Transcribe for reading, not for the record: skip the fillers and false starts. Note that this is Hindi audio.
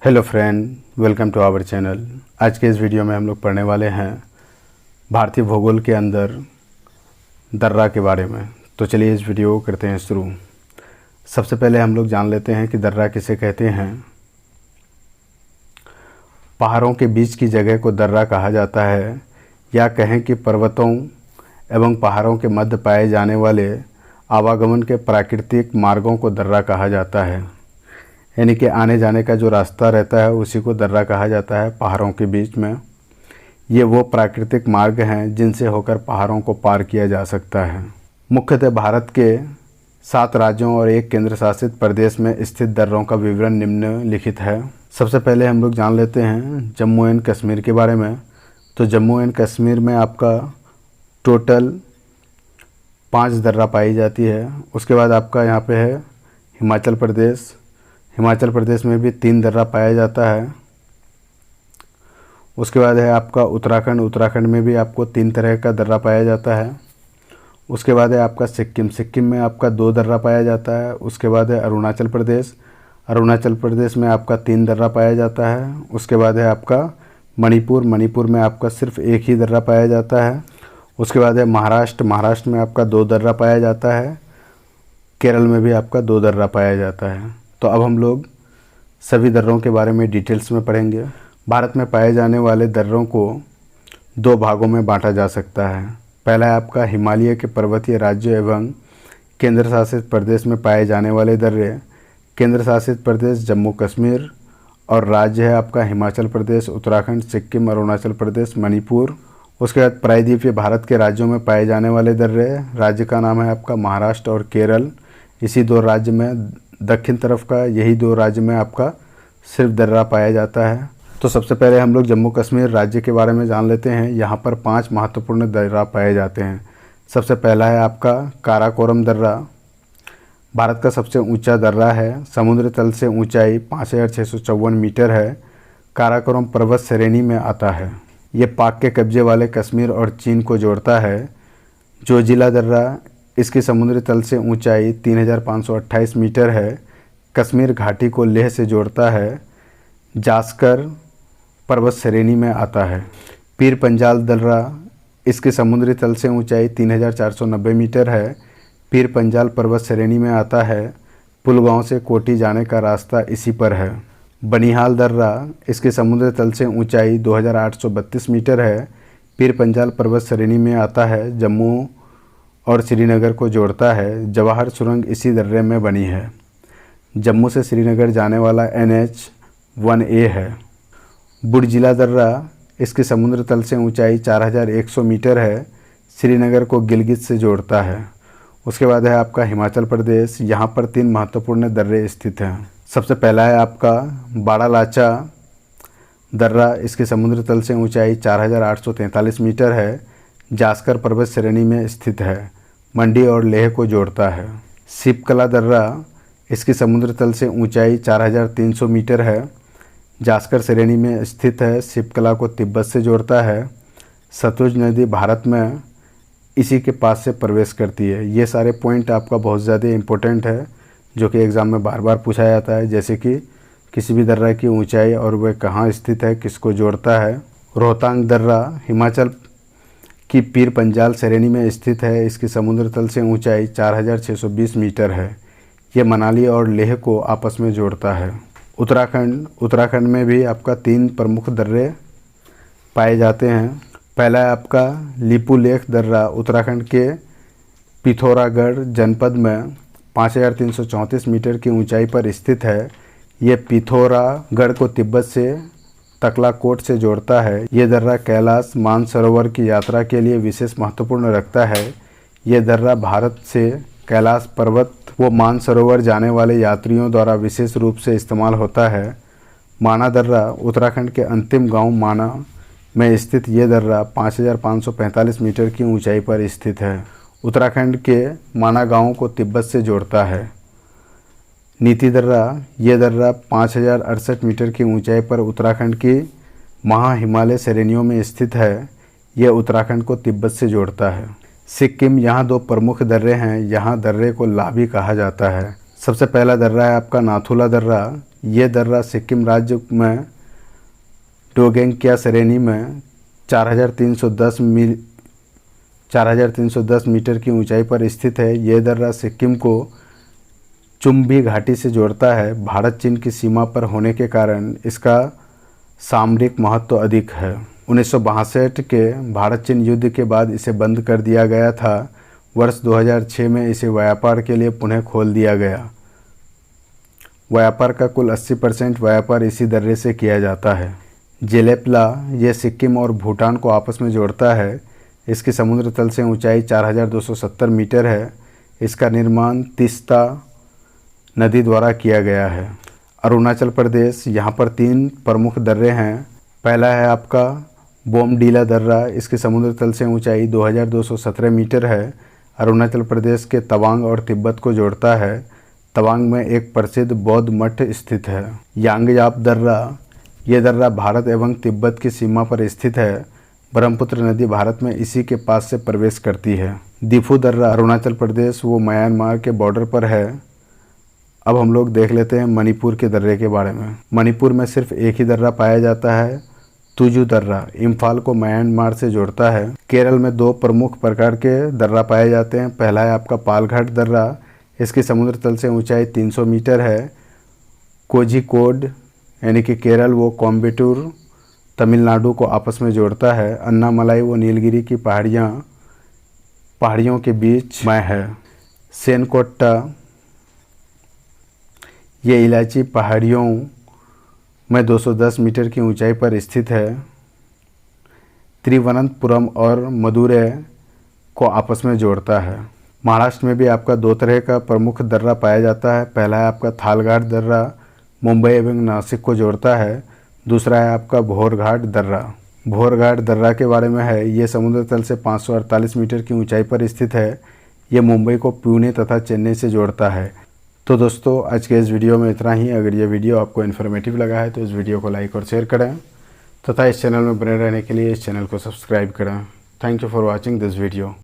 Hello friend, welcome to our channel. आज के इस वीडियो में हम लोग पढ़ने वाले हैं भारतीय भूगोल के अंदर दर्रा के बारे में। तो चलिए इस वीडियो को करते हैं शुरू। सबसे पहले हम लोग जान लेते हैं कि दर्रा किसे कहते हैं। पहाड़ों के बीच की जगह को दर्रा कहा जाता है, या कहें कि पर्वतों एवं पहाड़ों के मध्य पाए जाने वाले आवागमन के प्राकृतिक मार्गों को दर्रा कहा जाता है। यानी कि आने जाने का जो रास्ता रहता है उसी को दर्रा कहा जाता है। पहाड़ों के बीच में ये वो प्राकृतिक मार्ग हैं जिनसे होकर पहाड़ों को पार किया जा सकता है। मुख्यतः भारत के 7 राज्यों और 1 केंद्र शासित प्रदेश में स्थित दर्रों का विवरण निम्नलिखित है। सबसे पहले हम लोग जान लेते हैं जम्मू एंड कश्मीर के बारे में। तो जम्मू एंड कश्मीर में आपका टोटल 5 दर्रा पाई जाती है। उसके बाद आपका यहाँ पे है हिमाचल प्रदेश। हिमाचल प्रदेश में भी 3 दर्रा पाया जाता है। उसके बाद है आपका उत्तराखंड। उत्तराखंड में भी आपको 3 तरह का दर्रा पाया जाता है। उसके बाद है आपका सिक्किम। सिक्किम में आपका 2 दर्रा पाया जाता है। उसके बाद है अरुणाचल प्रदेश। अरुणाचल प्रदेश में आपका 3 दर्रा पाया जाता है। उसके बाद है आपका मणिपुर। मणिपुर में आपका सिर्फ 1 ही दर्रा पाया जाता है। उसके बाद है महाराष्ट्र। महाराष्ट्र में आपका 2 दर्रा पाया जाता है। केरल में भी आपका 2 दर्रा पाया जाता है। तो अब हम लोग सभी दर्रों के बारे में डिटेल्स में पढ़ेंगे। भारत में पाए जाने वाले दर्रों को 2 भागों में बांटा जा सकता है। पहला है आपका हिमालय के पर्वतीय राज्यों एवं केंद्र शासित प्रदेश में पाए जाने वाले दर्रे। केंद्र शासित प्रदेश जम्मू कश्मीर और राज्य है आपका हिमाचल प्रदेश, उत्तराखंड, सिक्किम, अरुणाचल प्रदेश, मणिपुर। उसके बाद प्रायद्वीपीय भारत के राज्यों में पाए जाने वाले दर्रे। राज्य का नाम है आपका महाराष्ट्र और केरल। इसी 2 राज्य में, दक्षिण तरफ का यही 2 राज्य में आपका सिर्फ दर्रा पाया जाता है। तो सबसे पहले हम लोग जम्मू कश्मीर राज्य के बारे में जान लेते हैं। यहाँ पर 5 महत्वपूर्ण दर्रा पाए जाते हैं। सबसे पहला है आपका काराकोरम दर्रा। भारत का सबसे ऊंचा दर्रा है। समुद्र तल से ऊंचाई 5654 मीटर है। काराकोरम पर्वत श्रेणी में आता है। ये पाक के कब्जे वाले कश्मीर और चीन को जोड़ता है। जोजिला दर्रा, इसकी समुद्री तल से ऊंचाई 3528 मीटर है। कश्मीर घाटी को लेह से जोड़ता है। जास्कर पर्वत श्रेणी में आता है। पीर पंजाल दर्रा, इसकी समुद्री तल से ऊंचाई 3490 मीटर है। पीर पंजाल पर्वत श्रेणी में आता है। पुलगांव से कोटी जाने का रास्ता इसी पर है। बनिहाल दर्रा, इसकी समुद्री तल से ऊंचाई 2832 मीटर है। पीर पंजाल पर्वत श्रेणी में आता है। जम्मू और श्रीनगर को जोड़ता है। जवाहर सुरंग इसी दर्रे में बनी है। जम्मू से श्रीनगर जाने वाला NH-1A है। बुर्जिला दर्रा, इसकी समुद्र तल से ऊंचाई 4100 मीटर है। श्रीनगर को गिलगित से जोड़ता है। उसके बाद है आपका हिमाचल प्रदेश। यहाँ पर 3 महत्वपूर्ण दर्रे स्थित हैं। सबसे पहला है आपका बाड़ालाचा दर्रा। इसकी समुद्र तल से ऊंचाई 4843 मीटर है। जास्कर पर्वत श्रेणी में स्थित है। मंडी और लेह को जोड़ता है। शिपकला दर्रा, इसकी समुद्र तल से ऊंचाई 4300 मीटर है। जास्कर श्रेणी में स्थित है। शिपकला को तिब्बत से जोड़ता है। सतलुज नदी भारत में इसी के पास से प्रवेश करती है। ये सारे पॉइंट आपका बहुत ज़्यादा इम्पोर्टेंट है, जो कि एग्ज़ाम में बार बार पूछा जाता है। जैसे कि किसी भी दर्रा की ऊंचाई और वह कहाँ स्थित है, किसको जोड़ता है। रोहतांग दर्रा हिमाचल की पीर पंजाल श्रेणी में स्थित है। इसकी समुद्र तल से ऊंचाई 4620 मीटर है। ये मनाली और लेह को आपस में जोड़ता है। उत्तराखंड में भी आपका 3 प्रमुख दर्रे पाए जाते हैं। पहला है आपका लिपुलेख दर्रा। उत्तराखंड के पिथौरागढ़ जनपद में 5334 मीटर की ऊंचाई पर स्थित है। ये पिथौरागढ़ को तिब्बत से तकलाकोट से जोड़ता है। ये दर्रा कैलाश मानसरोवर की यात्रा के लिए विशेष महत्वपूर्ण रखता है। ये दर्रा भारत से कैलाश पर्वत व मानसरोवर जाने वाले यात्रियों द्वारा विशेष रूप से इस्तेमाल होता है। माना दर्रा, उत्तराखंड के अंतिम गांव माना में स्थित ये दर्रा 5545 मीटर की ऊंचाई पर स्थित है। उत्तराखंड के माना गांव को तिब्बत से जोड़ता है। नीति दर्रा, ये दर्रा 5068 मीटर की ऊंचाई पर उत्तराखंड की महा हिमालय श्रेणियों में स्थित है। यह उत्तराखंड को तिब्बत से जोड़ता है। सिक्किम, यहाँ 2 प्रमुख दर्रे हैं। यहाँ दर्रे को लाबी कहा जाता है। सबसे पहला दर्रा है आपका नाथुला दर्रा। ये दर्रा सिक्किम राज्य में डोगेंगकिया श्रेणी में 4,310 मीटर की ऊंचाई पर स्थित है। ये दर्रा सिक्किम को चुम्बी घाटी से जोड़ता है। भारत चीन की सीमा पर होने के कारण इसका सामरिक महत्व अधिक है। 1962 के भारत चीन युद्ध के बाद इसे बंद कर दिया गया था। वर्ष 2006 में इसे व्यापार के लिए पुनः खोल दिया गया। व्यापार का कुल 80% व्यापार इसी दर्रे से किया जाता है। जेलेपला ये सिक्किम और भूटान को आपस में जोड़ता है। इसकी समुद्र तल से ऊंचाई 4,270 मीटर है। इसका निर्माण तीस्ता नदी द्वारा किया गया है। अरुणाचल प्रदेश, यहाँ पर 3 प्रमुख दर्रे हैं। पहला है आपका बोमडीला दर्रा। इसकी समुद्र तल से ऊंचाई 2,217 मीटर है। अरुणाचल प्रदेश के तवांग और तिब्बत को जोड़ता है। तवांग में एक प्रसिद्ध बौद्ध मठ स्थित है। यांगयाप दर्रा, ये दर्रा भारत एवं तिब्बत की सीमा पर स्थित है। ब्रह्मपुत्र नदी भारत में इसी के पास से प्रवेश करती है। दिफू दर्रा, अरुणाचल प्रदेश वो म्यांमार के बॉर्डर पर है। अब हम लोग देख लेते हैं मणिपुर के दर्रे के बारे में। मणिपुर में सिर्फ एक ही दर्रा पाया जाता है, तुजू दर्रा। इम्फाल को म्यांमार से जोड़ता है। केरल में 2 प्रमुख प्रकार के दर्रा पाए जाते हैं। पहला है आपका पालघाट दर्रा। इसकी समुद्र तल से ऊंचाई 300 मीटर है। कोझिकोड यानी कि केरल वो कोयम्बटूर तमिलनाडु को आपस में जोड़ता है। अन्नामलाई वो नीलगिरी की पहाड़ियों के बीच में है। सेनकोट्टा ये इलायची पहाड़ियों में 210 मीटर की ऊंचाई पर स्थित है। तिरुवनंतपुरम और मदुरै को आपस में जोड़ता है। महाराष्ट्र में भी आपका 2 तरह का प्रमुख दर्रा पाया जाता है। पहला है आपका थालघाट दर्रा, मुंबई एवं नासिक को जोड़ता है। दूसरा है आपका भोरघाट दर्रा। भोरघाट दर्रा के बारे में है, ये समुद्र तल से 548 मीटर की ऊंचाई पर स्थित है। ये मुंबई को पुणे तथा चेन्नई से जोड़ता है। तो दोस्तों, आज के इस वीडियो में इतना ही। अगर ये वीडियो आपको इन्फॉर्मेटिव लगा है तो इस वीडियो को लाइक और शेयर करें तथा इस चैनल में बने रहने के लिए इस चैनल को सब्सक्राइब करें। Thank you for watching this video.